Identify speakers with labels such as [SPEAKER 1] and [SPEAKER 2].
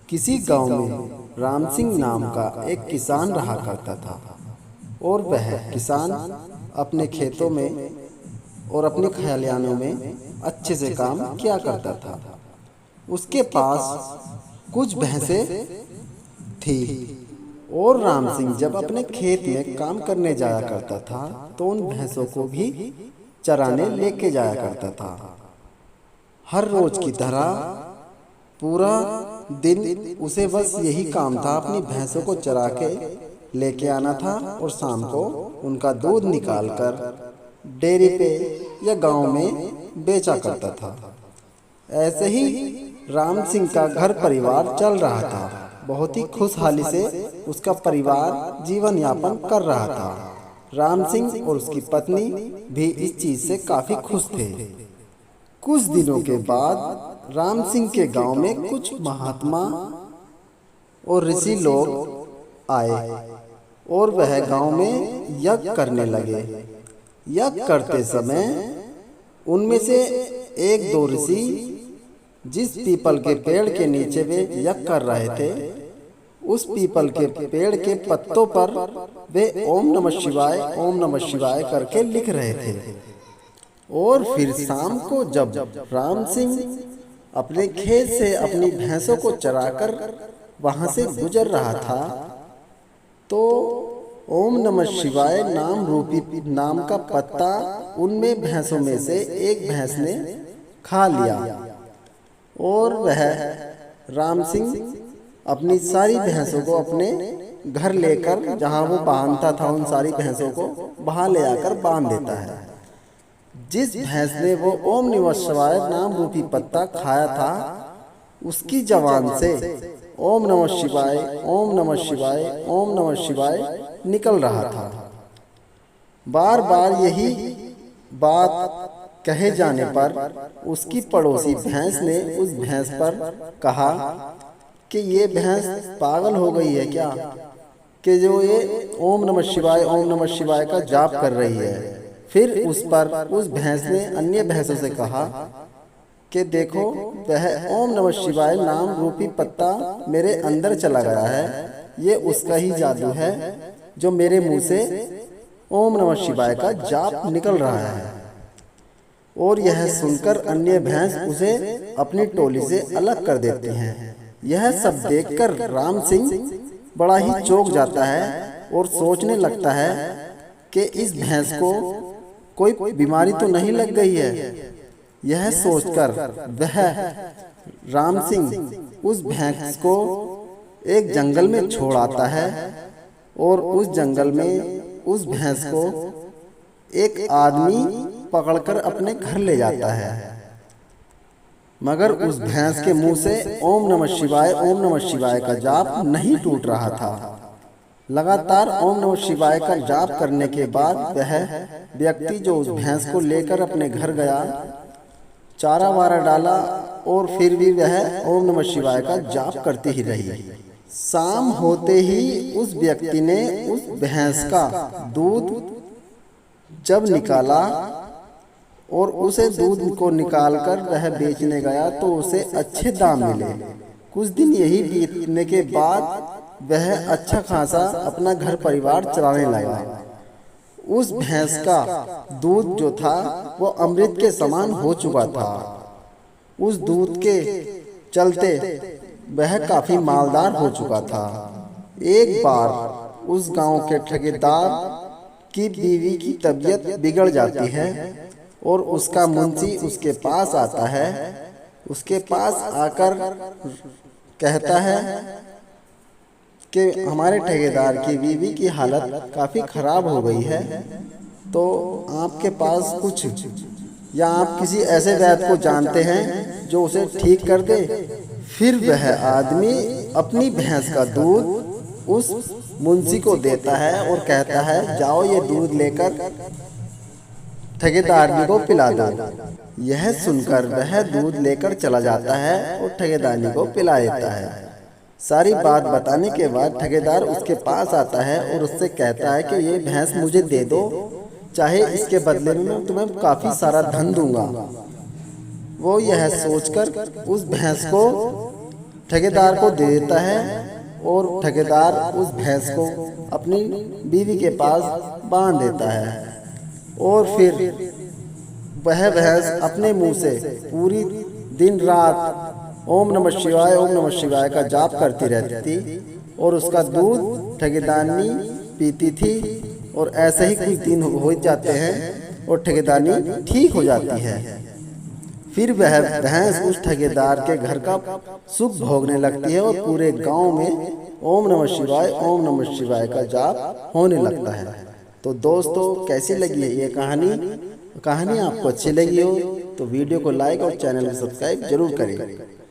[SPEAKER 1] किसी गांव में राम सिंह नाम का एक किसान रहा करता था और वह किसान अपने खेतों में और अपने खलिहानों में अच्छे से काम किया करता था। उसके पास कुछ भैंसें थी और राम सिंह जब अपने खेत में काम करने जाया करता था तो उन भैंसों को भी चराने लेके जाया करता था। हर रोज की तरह पूरा दिन उसे बस यही काम था, अपनी भैंसों को चरा के लेके आना था और शाम को उनका दूध निकालकर डेयरी पे या गांव में बेचा करता था। ऐसे ही राम सिंह का घर परिवार चल रहा था। बहुत ही खुशहाली से उसका परिवार जीवन यापन कर रहा था। राम सिंह और उसकी पत्नी भी इस चीज से काफी खुश थे। कुछ दिनों के बाद राम सिंह के गांव में कुछ महात्मा और ऋषि लोग आए और वह गांव में यज्ञ करने लगे। यज्ञ करते समय उनमें से एक दो ऋषि जिस पीपल के पेड़ के नीचे वे यज्ञ कर रहे थे, उस पीपल के पेड़ के पत्तों पर वे ओम नमः शिवाय करके लिख रहे थे। और फिर शाम को जब राम सिंह अपने खेत से अपनी भैंसों को चराकर वहां से गुजर रहा था तो ओम नमः शिवाय नाम रूपी नाम का पत्ता उनमें भैंसों में से एक भैंस ने खा लिया और वह राम सिंह अपनी सारी भैंसों को अपने घर लेकर, जहां वो बांधता था उन सारी भैंसों को वहां ले आकर बांध देता है। जिस भैंस ने वो ओम नमः शिवाय नाम रूपी पत्ता खाया था, उसकी जबान से ओम नमः शिवाय ओम नमः शिवाय ओम नमः शिवाय निकल रहा था। बार बार यही बात कहे जाने पर उसकी पड़ोसी भैंस ने उस भैंस पर कहा कि ये भैंस पागल हो गई है क्या, कि जो ये ओम नमः शिवाय का जाप कर रही है। फिर उस भैंस ने अन्य भैंसों से कहा कि देखो, वह ओम नमः शिवाय नाम रूपी पत्ता मेरे अंदर चला गया है, ये उसका ही जादू है जो मेरे मुंह से ओम नमः शिवाय का जाप निकल रहा है। और यह सुनकर अन्य भैंस उसे अपनी टोली से अलग कर देती हैं। यह सब देखकर राम सिंह बड़ा ही चौंक जाता है और सोचने लगता है कि इस भैंस को कोई बीमारी तो नहीं लग गई है। यह सोचकर वह राम सिंह उस भैंस को एक जंगल में छोड़ आता है और उस जंगल में उस भैंस को एक आदमी पकड़कर अपने घर ले जाता है। मगर उस भैंस के मुंह से ओम नमः शिवाय का जाप नहीं टूट रहा था। लगातार ओम नमः शिवाय का जाप करने के बाद वह व्यक्ति जो उस भैंस को लेकर अपने घर गया, चारा वारा डाला और फिर भी वह ओम नमः शिवाय का जाप करती ही रही। शाम होते ही उस व्यक्ति ने उस भैंस का दूध जब निकाला और उसे दूध को निकालकर वह बेचने गया तो उसे अच्छे दाम मिले। कुछ दिन यही बीतने के बाद वह अच्छा खासा अपना घर परिवार चलाने लगा। उस भैंस का दूध जो था वो अमृत के समान हो चुका था। उस दूध के चलते वह काफी मालदार हो चुका था। एक बार उस गांव के ठेकेदार की बीवी की तबीयत बिगड़ जाती है और उसका मुंशी उसके पास आता है। उसके पास आकर कहता है कि हमारे ठेकेदार की बीवी की हालत काफ़ी ख़राब हो गई है, तो आपके पास कुछ या आप किसी ऐसे वैद्य को जानते हैं जो उसे ठीक कर दे। फिर वह आदमी अपनी भैंस का दूध उस मुंशी को देता है और कहता है, जाओ ये दूध लेकर ठेकेदारनी को पिला दो। यह सुनकर वह दूध लेकर चला जाता है और ठेकेदारनी को पिला देता है। सारी बात बताने के बाद ठेकेदार उसके पास आता है और उससे कहता है कि ये भैंस मुझे दे दो, चाहे इसके बदले में मैं तुम्हें काफ़ी सारा धन दूंगा। वो यह सोचकर उस भैंस को ठेकेदार को दे देता है और ठेकेदार उस भैंस को अपनी बीवी के पास बांध देता है और फिर वह भैंस अपने मुंह से पूरी दिन रात ओम नमः शिवाय का जाप करती रहती थी और उसका दूध ठेकेदारनी पीती थी और ऐसे ही कुछ दिन हो जाते हैं और ठेकेदारनी ठीक हो जाती है। फिर वह भैंस उस ठेकेदार के घर का सुख भोगने लगती है और पूरे गांव में ओम नमः शिवाय का जाप होने लगता है। तो दोस्तों कैसी लगी है ये कहानी आपको अच्छी लगी हो तो वीडियो को लाइक और चैनल को सब्सक्राइब जरूर करें।